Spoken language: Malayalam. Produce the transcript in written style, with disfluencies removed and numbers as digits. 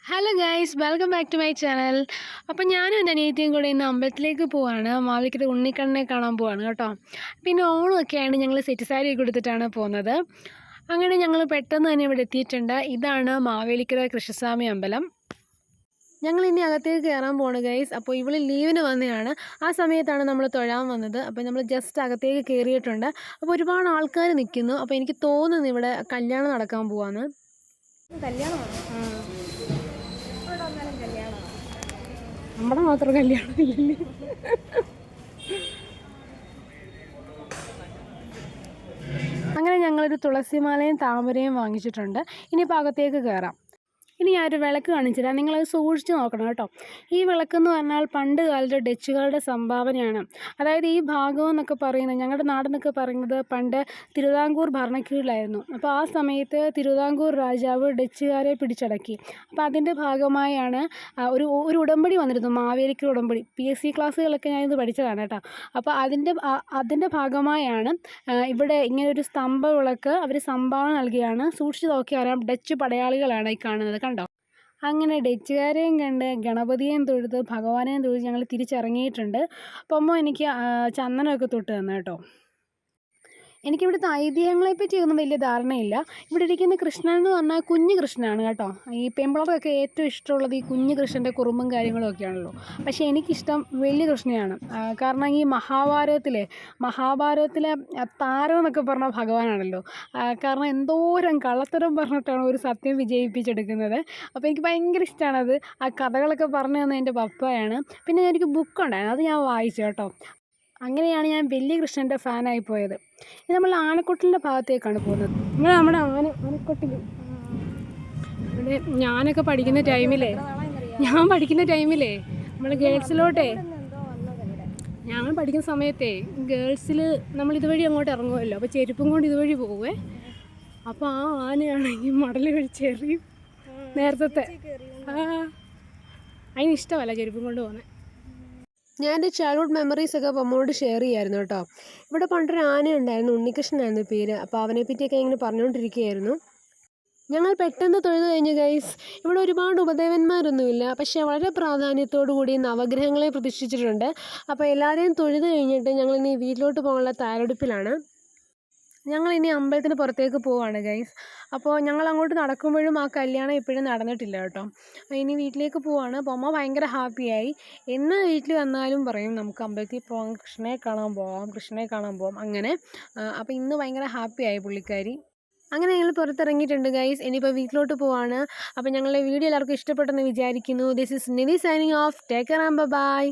Hello guys, welcome back to my channel. അപ്പോൾ ഞാനും എൻ്റെ അനിയത്തിയും കൂടെ ഇന്ന് അമ്പലത്തിലേക്ക് പോവാണ്. മാവേലിക്കര ഉണ്ണിക്കണ്ണനെ കാണാൻ പോവാണ് കേട്ടോ. പിന്നെ ഓണമൊക്കെയാണ്, ഞങ്ങൾ സെറ്റ് സാരിയൊക്കെ എടുത്തിട്ടാണ് പോകുന്നത്. അങ്ങനെ ഞങ്ങൾ പെട്ടെന്ന് തന്നെ ഇവിടെ എത്തിയിട്ടുണ്ട്. ഇതാണ് മാവേലിക്കര കൃഷ്ണസ്വാമി അമ്പലം. ഞങ്ങൾ ഇനി അകത്തേക്ക് കയറാൻ പോവാണ് ഗൈസ്. അപ്പോൾ ഇവൾ ലീവിന് വന്നതാണ്. ആ സമയത്താണ് നമ്മൾ തൊഴാൻ വന്നത്. അപ്പോൾ നമ്മൾ ജസ്റ്റ് അകത്തേക്ക് കയറിയിട്ടുണ്ട്. അപ്പോൾ ഒരുപാട് ആൾക്കാർ നിൽക്കുന്നു. അപ്പോൾ എനിക്ക് തോന്നുന്നു ഇവിടെ കല്യാണം നടക്കാൻ പോവാന്ന്. കല്യാണമാണ്, നമ്മുടെ മാത്രം കല്യാണം ഇല്ലേ. അങ്ങനെ ഞങ്ങളൊരു തുളസിമാലയും താമരയും വാങ്ങിച്ചിട്ടുണ്ട്. ഇനിയിപ്പോൾ അകത്തേക്ക് കയറാം. ഇനി ഞാനൊരു വിളക്ക് കാണിച്ചുതരാം, നിങ്ങളത് സൂക്ഷിച്ച് നോക്കണം കേട്ടോ. ഈ വിളക്കെന്ന് പറഞ്ഞാൽ പണ്ട് കാലത്ത് ഡച്ചുകാരുടെ സംഭാവനയാണ്. അതായത് ഈ ഭാഗം എന്നൊക്കെ പറയുന്നത്, ഞങ്ങളുടെ നാടെന്നൊക്കെ പറയുന്നത് പണ്ട് തിരുവിതാംകൂർ ഭരണക്കീഴിലായിരുന്നു. അപ്പോൾ ആ സമയത്ത് തിരുവിതാംകൂർ രാജാവ് ഡച്ചുകാരെ പിടിച്ചടക്കി. അപ്പോൾ അതിൻ്റെ ഭാഗമായാണ് ഒരു ഉടമ്പടി വന്നിരുന്നു, മാവേലിക്കര ഉടമ്പടി. PSC ക്ലാസ്സുകളൊക്കെ ഞാനിത് പഠിച്ചതാണ് കേട്ടോ. അപ്പോൾ അതിൻ്റെ ഭാഗമായാണ് ഇവിടെ ഇങ്ങനെ ഒരു സ്തംഭ വിളക്ക് അവർ സംഭാവന നൽകിയാണ്. സൂക്ഷിച്ച് നോക്കി അറിയാം, ഡച്ച് പടയാളികളാണ് ഈ കാണുന്നത്, കണ്ടോ. അങ്ങനെ ഡച്ചുകാരെയും കണ്ട് ഗണപതിയെയും തൊഴുത് ഭഗവാനെയും തൊഴുത് ഞങ്ങൾ തിരിച്ചിറങ്ങിയിട്ടുണ്ട്. അപ്പോൾ അമ്മ എനിക്ക് ചന്ദനമൊക്കെ തൊട്ട് തന്നു കേട്ടോ. എനിക്കിവിടുത്തെ ഐതിഹ്യങ്ങളെ പറ്റിയൊന്നും വലിയ ധാരണയില്ല. ഇവിടെ ഇരിക്കുന്ന കൃഷ്ണൻ എന്ന് പറഞ്ഞാൽ കുഞ്ഞു കൃഷ്ണനാണ് കേട്ടോ. ഈ പെൺപിള്ളേർക്കൊക്കെ ഏറ്റവും ഇഷ്ടമുള്ളത് ഈ കുഞ്ഞു കൃഷ്ണൻ്റെ കുറുമ്പും കാര്യങ്ങളും ഒക്കെയാണല്ലോ. പക്ഷേ എനിക്കിഷ്ടം വലിയ കൃഷ്ണനെയാണ്. കാരണം ഈ മഹാഭാരതത്തിലെ താരം എന്നൊക്കെ പറഞ്ഞ ഭഗവാനാണല്ലോ. കാരണം എന്തോരം കള്ളത്തരം പറഞ്ഞിട്ടാണ് ഒരു സത്യം വിജയിപ്പിച്ചെടുക്കുന്നത്. അപ്പോൾ എനിക്ക് ഭയങ്കര ഇഷ്ടമാണത്. ആ കഥകളൊക്കെ പറഞ്ഞു തന്നെ എൻ്റെ പപ്പയാണ്. പിന്നെ എനിക്ക് ബുക്കുണ്ടായിരുന്നു, അത് ഞാൻ വായിച്ചു കേട്ടോ. അങ്ങനെയാണ് ഞാൻ വലിയ കൃഷ്ണൻ്റെ ഫാനായി പോയത്. ഇനി നമ്മൾ ആനക്കൊട്ടിലിൻ്റെ ഭാഗത്തേക്കാണ് പോകുന്നത്. നമ്മൾ നമ്മുടെ ആനക്കൊട്ടിൽ ഇവിടെ ഞാനൊക്കെ പഠിക്കുന്ന ടൈമിലേ നമ്മൾ ഗേൾസിലോട്ടേ, ഞാൻ പഠിക്കുന്ന സമയത്തേ ഗേൾസിൽ നമ്മൾ ഇതുവഴി അങ്ങോട്ട് ഇറങ്ങുമല്ലോ. അപ്പോൾ ചെരുപ്പും കൊണ്ട് ഇതുവഴി പോവേ. അപ്പോൾ ആ ആനയാണെങ്കിൽ മടൽ കഴിച്ചെറിയും. നേരത്തെ അതിനിഷ്ടമല്ല ചെരുപ്പും കൊണ്ട് പോകുന്നത്. ഞാൻ എൻ്റെ ചൈൽഡ്ഹുഡ് മെമ്മറീസൊക്കെ അമ്മോട് ഷെയർ ചെയ്യായിരുന്നു കേട്ടോ. ഇവിടെ പണ്ടൊരു ആനയുണ്ടായിരുന്നു, ഉണ്ണികൃഷ്ണനായിരുന്നു പേര്. അപ്പോൾ അവനെ പറ്റിയൊക്കെ ഇങ്ങനെ പറഞ്ഞുകൊണ്ടിരിക്കുകയായിരുന്നു. ഞങ്ങൾ പെട്ടെന്ന് തൊഴുതു കഴിഞ്ഞു ഗൈസ്. ഇവിടെ ഒരുപാട് ഉപദേവന്മാരൊന്നുമില്ല, പക്ഷേ വളരെ പ്രാധാന്യത്തോടു കൂടി നവഗ്രഹങ്ങളെ പ്രതിഷ്ഠിച്ചിട്ടുണ്ട്. അപ്പോൾ എല്ലാവരെയും തൊഴുതു കഴിഞ്ഞിട്ട് ഞങ്ങളിനി വീട്ടിലോട്ട് പോകാനുള്ള തയ്യാറെടുപ്പിലാണ്. ഞങ്ങളിനി അമ്പലത്തിന് പുറത്തേക്ക് പോവാണ് ഗൈസ്. അപ്പോൾ ഞങ്ങൾ അങ്ങോട്ട് നടക്കുമ്പോഴും ആ കല്യാണം ഇപ്പോഴും നടന്നിട്ടില്ല കേട്ടോ. ഇനി വീട്ടിലേക്ക് പോവാണ്. അപ്പോൾ അമ്മ ഭയങ്കര ഹാപ്പിയായി. എന്ന് വീട്ടിൽ വന്നാലും പറയും നമുക്ക് അമ്പലത്തിൽ പോകാം, കൃഷ്ണനെ കാണാൻ പോകാം അങ്ങനെ. അപ്പോൾ ഇന്ന് ഭയങ്കര ഹാപ്പിയായി പുള്ളിക്കാരി. അങ്ങനെ ഞങ്ങൾ പുറത്തിറങ്ങിയിട്ടുണ്ട് ഗൈസ്. ഇനിയിപ്പോൾ വീട്ടിലോട്ട് പോവാണ്. അപ്പോൾ ഞങ്ങളുടെ വീഡിയോ എല്ലാവർക്കും ഇഷ്ടപ്പെട്ടെന്ന് വിചാരിക്കുന്നു. This is Nidhi signing off. Take care and by.